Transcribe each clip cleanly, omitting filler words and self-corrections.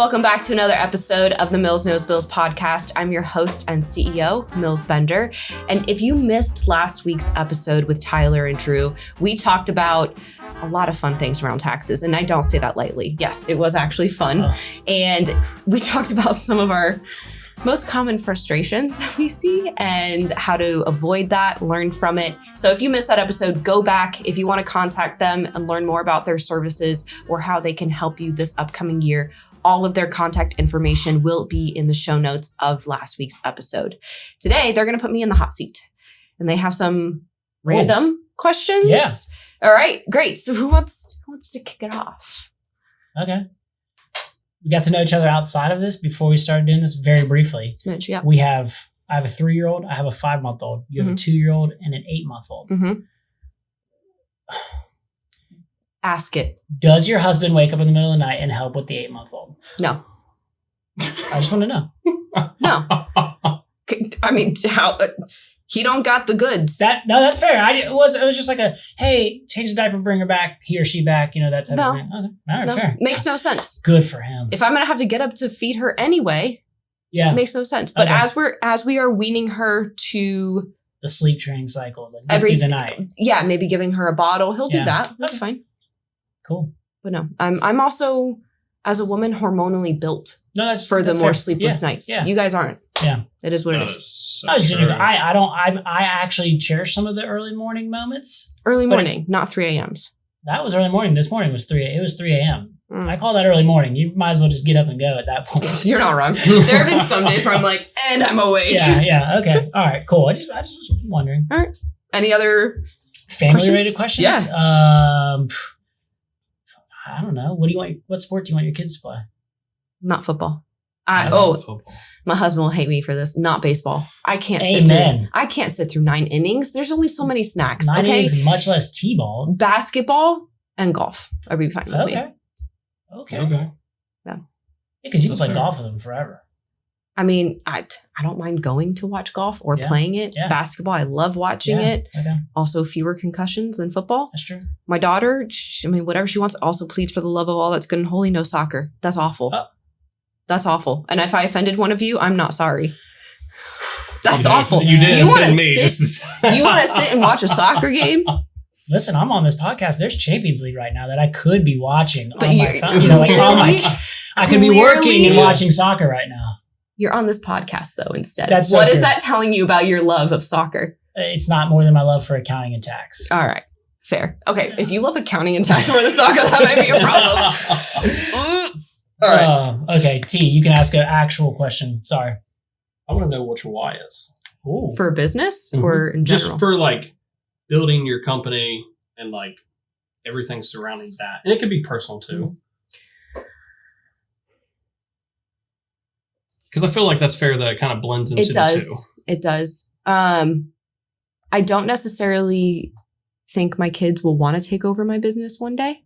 Welcome back to another episode of the Mills Knows Bills podcast. I'm your host and CEO, Mills Bender. And if you missed last week's episode with Tyler and Drew, we talked about a lot of fun things around taxes. And I don't say that lightly. Yes, it was actually fun. And we talked about some of our most common frustrations that we see and how to avoid that, learn from it. So if you missed that episode, go back. If you want to contact them and learn more about their services or how they can help you this upcoming year, all of their contact information will be in the show notes of last week's episode. Today, they're going to put me in the hot seat and they have some random questions. Yeah. All right, great. So who wants to kick it off? Okay. We got to know each other outside of this before we started doing this very briefly. Mitch, yeah. I have a 3-year-old. I have a 5-month-old. You have a 2-year-old and an 8-month-old. Mm-hmm. Ask it. Does your husband wake up in the middle of the night and help with the 8-month-old? No. I just want to know. No. I mean, how he don't got the goods. That's fair. It was just like hey, change the diaper, bring her back, he or she back, that type of thing. Okay. All right, fair. Makes no sense. Good for him. If I'm gonna have to get up to feed her anyway, it makes no sense. But as we are weaning her to the sleep training cycle, through the night. Yeah, maybe giving her a bottle. He'll do that. That's fine. Cool. But no, I'm also, as a woman, hormonally built for the more sleepless nights. Yeah. You guys aren't. Yeah. It is what it is. So I actually cherish some of the early morning moments. Early morning, not 3 a.m.s. That was early morning. This morning was 3 a.m. I call that early morning. You might as well just get up and go at that point. You're not wrong. There have been some days where I'm like, and I'm awake. Yeah. Okay. All right. Cool. I just was wondering. All right. Any other family-related questions? Yeah. I don't know. What sport do you want your kids to play? Not football. Football. My husband will hate me for this. Not baseball. I can't sit through 9 innings. There's only so many snacks. 9 innings, much less T-ball. Basketball and golf. I'd be fine with me. Okay. Yeah. Because you can play golf with them forever. I mean, I don't mind going to watch golf or playing it. Yeah. Basketball, I love watching it. Okay. Also, fewer concussions than football. That's true. My daughter, whatever she wants, also pleads for the love of all that's good and holy, no soccer. That's awful. Oh. That's awful. And if I offended one of you, I'm not sorry. That's awful. You did offend me. You want to sit and watch a soccer game? Listen, I'm on this podcast. There's Champions League right now that I could be watching but on my phone. I could be working and watching soccer right now. You're on this podcast, though, instead. That's what is that telling you about your love of soccer? It's not more than my love for accounting and tax. All right. Fair. Okay. If you love accounting and tax more than soccer, that might be a problem. All right. Okay. T, you can ask an actual question. Sorry. I want to know what your why is. Ooh. For business or in general? Just for building your company and everything surrounding that. And it could be personal too. Because I feel like that's fair that it kind of blends into the two. It does. I don't necessarily think my kids will want to take over my business one day,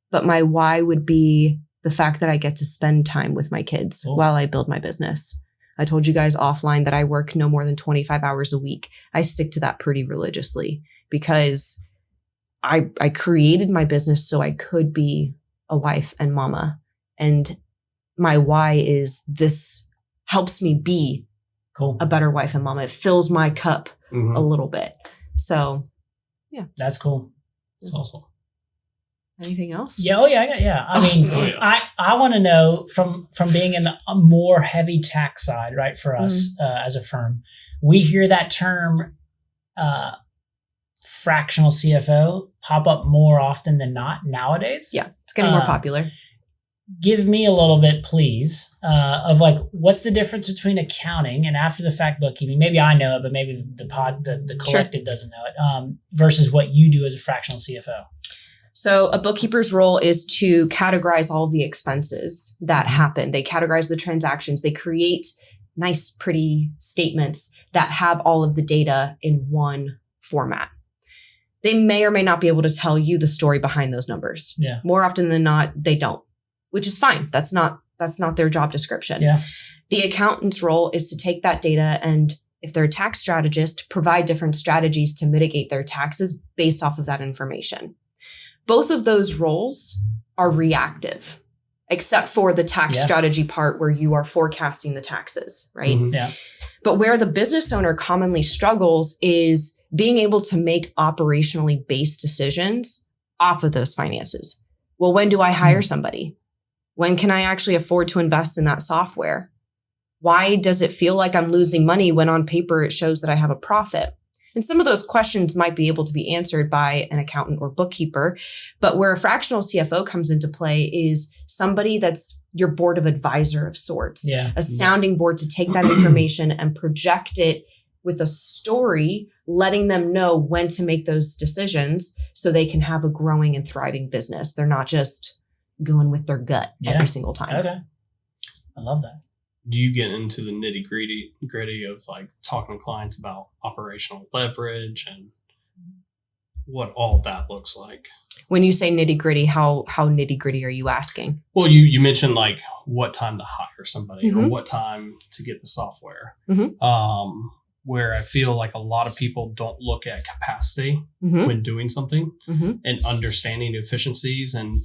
but my why would be the fact that I get to spend time with my kids while I build my business. I told you guys offline that I work no more than 25 hours a week. I stick to that pretty religiously because I created my business so I could be a wife and mama. And my why is this helps me be a better wife and mama. It fills my cup a little bit. So, yeah. That's cool. That's awesome. Anything else? Yeah. Oh, yeah. I mean, I want to know from being in a more heavy tax side, right, for us as a firm, we hear that term fractional CFO pop up more often than not nowadays. Yeah, it's getting more popular. Give me a little bit, please, of what's the difference between accounting and after the fact bookkeeping? Maybe I know it, but maybe the collective doesn't know it, versus what you do as a fractional CFO. So a bookkeeper's role is to categorize all the expenses that happen. They categorize the transactions. They create nice, pretty statements that have all of the data in one format. They may or may not be able to tell you the story behind those numbers. Yeah. More often than not, they don't, which is fine. That's not their job description. Yeah. The accountant's role is to take that data and, if they're a tax strategist, provide different strategies to mitigate their taxes based off of that information. Both of those roles are reactive. except for the tax strategy part where you are forecasting the taxes, right? Mhm. Yeah. But where the business owner commonly struggles is being able to make operationally based decisions off of those finances. Well, when do I hire somebody? When can I actually afford to invest in that software? Why does it feel like I'm losing money when on paper it shows that I have a profit? And some of those questions might be able to be answered by an accountant or bookkeeper. But where a fractional CFO comes into play is somebody that's your board of advisor of sorts, a sounding board to take that information and project it with a story, letting them know when to make those decisions so they can have a growing and thriving business. They're not just going with their gut every single time. Okay. I love that. Do you get into the nitty gritty of like talking to clients about operational leverage and what all that looks like? When you say nitty gritty, how nitty gritty are you asking? Well, you mentioned like what time to hire somebody or what time to get the software. Where I feel like a lot of people don't look at capacity when doing something and understanding efficiencies and,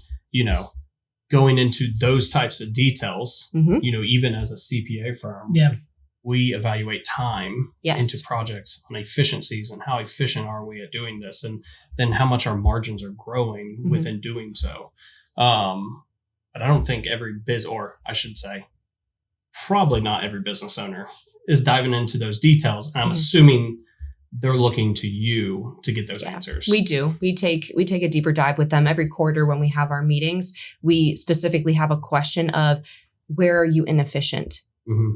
going into those types of details, even as a CPA firm, we evaluate time into projects on efficiencies and how efficient are we at doing this, and then how much our margins are growing within doing so. But I don't think every probably not every business owner is diving into those details. And I'm assuming they're looking to you to get those answers. We do. We take a deeper dive with them every quarter when we have our meetings. We specifically have a question of where are you inefficient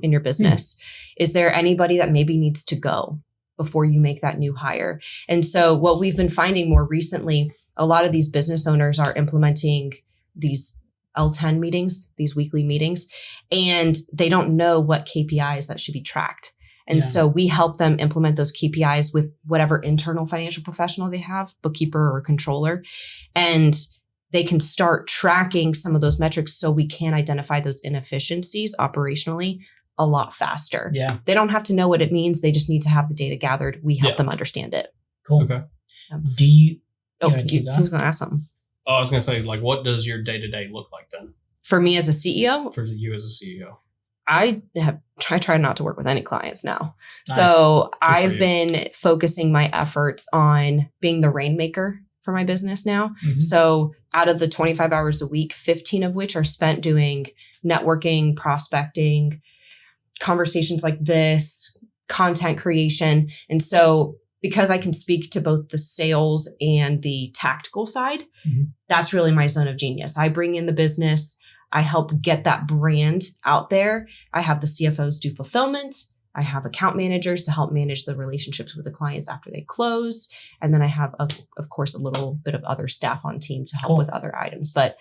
in your business? Is there anybody that maybe needs to go before you make that new hire? And so what we've been finding more recently, a lot of these business owners are implementing these L10 meetings, these weekly meetings, and they don't know what KPIs that should be tracked. And so we help them implement those KPIs with whatever internal financial professional they have, bookkeeper or controller, and they can start tracking some of those metrics so we can identify those inefficiencies operationally a lot faster. Yeah. They don't have to know what it means. They just need to have the data gathered. We help them understand it. Cool. Okay. Do you... he was going to ask something. Oh, I was going to say, like, what does your day-to-day look like then? For me as a CEO? For you as a CEO. I try not to work with any clients now. Nice. So I've been focusing my efforts on being the rainmaker for my business now. So out of the 25 hours a week, 15 of which are spent doing networking, prospecting, conversations like this, content creation. And so because I can speak to both the sales and the tactical side, that's really my zone of genius. I bring in the business. I help get that brand out there. I have the CFOs do fulfillment. I have account managers to help manage the relationships with the clients after they close. And then I have, of course, a little bit of other staff on team to help with other items. But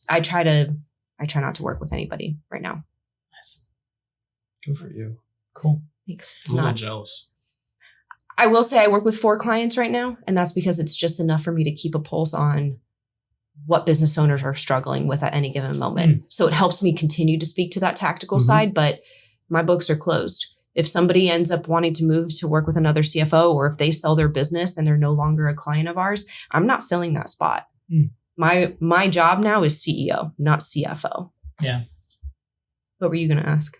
I try not to work with anybody right now. Nice. Good for you. Cool. Thanks. I'm a little jealous. I will say I work with 4 clients right now, and that's because it's just enough for me to keep a pulse on what business owners are struggling with at any given moment. So it helps me continue to speak to that tactical side, but my books are closed. If somebody ends up wanting to move to work with another CFO, or if they sell their business and they're no longer a client of ours, I'm not filling that spot. My job now is CEO, not CFO. Yeah. What were you going to ask?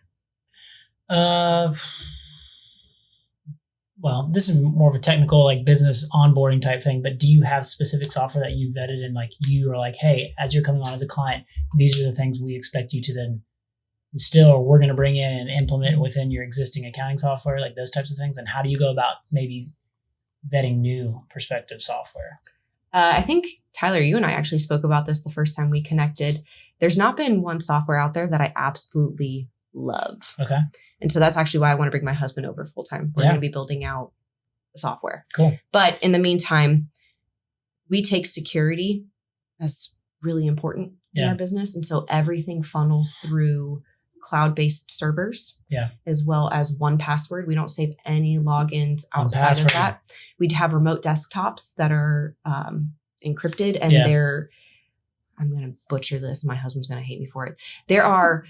Well, this is more of a technical, like business onboarding type thing, but do you have specific software that you vetted and like you are like, hey, as you're coming on as a client, these are the things we expect you to then instill, or we're going to bring in and implement within your existing accounting software, like those types of things? And how do you go about maybe vetting new prospective software? I think, Tyler, you and I actually spoke about this the first time we connected. There's not been one software out there that I absolutely love. Okay. And so that's actually why I want to bring my husband over full time. We're going to be building out the software. Cool. But in the meantime, we take security as really important in our business. And so everything funnels through cloud-based servers, as well as 1Password. We don't save any logins outside of that. We'd have remote desktops that are encrypted, and I'm going to butcher this. My husband's going to hate me for it. There are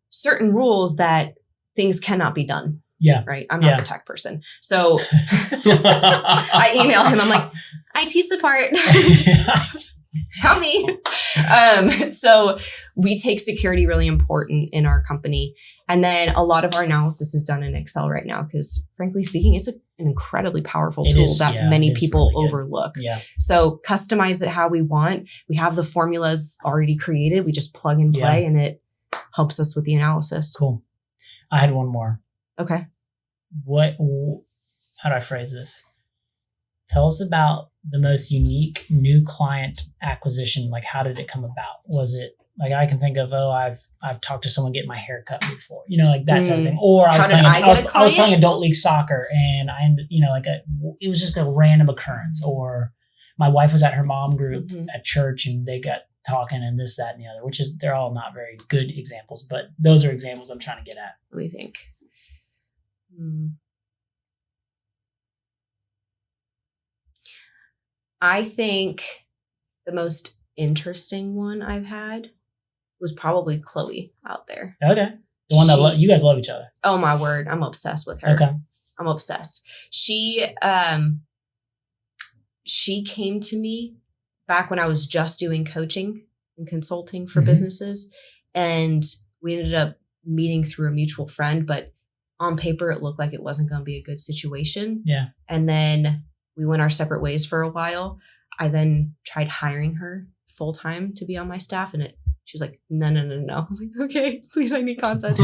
certain rules that things cannot be done. Yeah. Right. I'm not the tech person. So I email him. I'm like, IT's the part. Help me. So we take security really important in our company. And then a lot of our analysis is done in Excel right now because, frankly speaking, it's an incredibly powerful tool that many people overlook. Yeah. So customize it how we want. We have the formulas already created. We just plug and play and it helps us with the analysis. Cool. I had one more. Okay. How do I phrase this? Tell us about the most unique new client acquisition. Like, how did it come about? Was it like, I can think of, I've talked to someone getting my hair cut before, like that type of thing. Or I was playing adult league soccer and I ended, it was just a random occurrence. Or my wife was at her mom group at church and they got talking and this, that, and the other, they're all not very good examples, but those are examples I'm trying to get at. Let me think. I think the most interesting one I've had was probably Chloe out there. Okay. The one that you guys love each other. Oh my word. I'm obsessed with her. Okay. I'm obsessed. She came to me back when I was just doing coaching and consulting for businesses. And we ended up meeting through a mutual friend, but on paper, it looked like it wasn't going to be a good situation. Yeah. And then we went our separate ways for a while. I then tried hiring her full time to be on my staff and she was like, no. I was like, okay, please, I need content.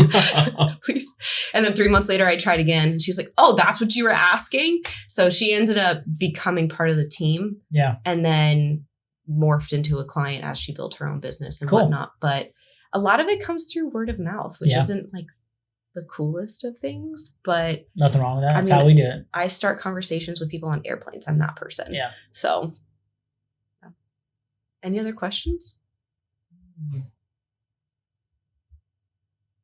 Please. And then 3 months later, I tried again and she's like, oh, that's what you were asking. So she ended up becoming part of the team. Yeah. And then morphed into a client as she built her own business and whatnot. But a lot of it comes through word of mouth, which isn't like the coolest of things, but nothing wrong with that. That's how we do it. I start conversations with people on airplanes. I'm that person. Yeah. So, any other questions?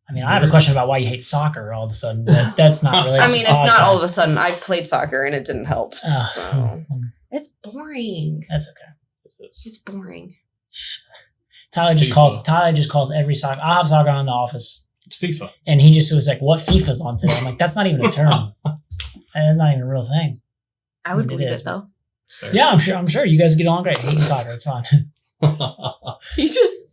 I mean, I have a question about why you hate soccer all of a sudden, but that's not really. I mean, it's not all of a sudden. I've played soccer and it didn't help. So it's boring. That's okay. It's boring. Tyler just calls every soccer. I have soccer on in the office. It's FIFA. And he just was like, what FIFA's on today? I'm like, that's not even a term. That's not even a real thing. I would believe it though. Yeah, I'm sure. You guys get along great. He's soccer. It's fine.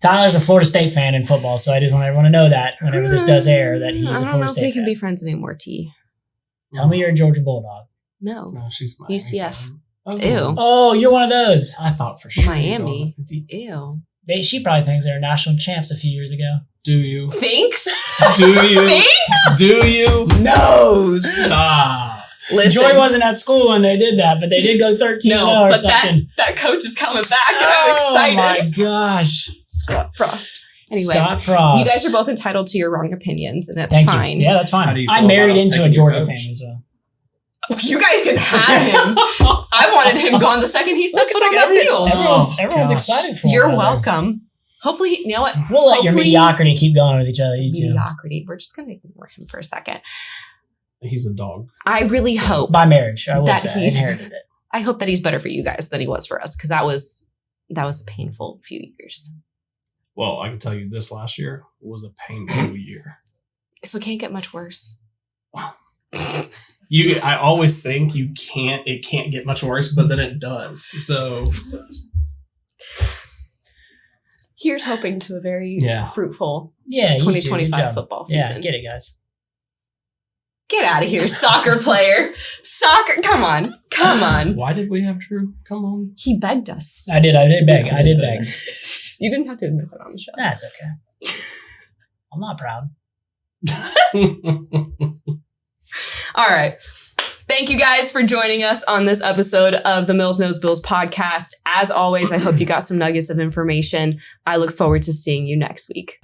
Tyler's a Florida State fan in football, so I just want everyone to know that whenever this does air, that he's a Florida State fan. I don't know if we can be friends anymore, T. Tell me you're a Georgia Bulldog. No, she's UCF. Ew. Oh, you're one of those. I thought for sure. Miami. Ew. She probably thinks they were national champs a few years ago. Do you? Thinks? Do you? Thinks? Do you? Knows. Stop. Listen. Joy wasn't at school when they did that, but they did go 13-0 or something. That coach is coming back and I'm excited. Oh my gosh. Scott Frost. Anyway, Scott Frost. You guys are both entitled to your wrong opinions and that's fine. Yeah, that's fine. I married into a Georgia family, so. You guys can have him. I wanted him gone the second he stepped foot on that field. Everyone's excited for him. You're welcome. Hopefully, you know what? We'll let your mediocrity keep going with each other. You two. Mediocrity. We're just going to ignore him for a second. He's a dog. I really hope. By marriage, I will say. I inherited it. I hope that he's better for you guys than he was for us because that was a painful few years. Well, I can tell you this last year was a painful year. So it can't get much worse. I always think it can't get much worse, but then it does. So here's hoping to a very fruitful 2025 football season. Yeah, get it, guys. Get out of here, soccer player. Soccer, come on. Why did we have Drew? Come on. He begged us. I did beg. You didn't have to admit that on the show. That's okay. I'm not proud. All right. Thank you guys for joining us on this episode of the Mills Knows Bills podcast. As always, I hope you got some nuggets of information. I look forward to seeing you next week.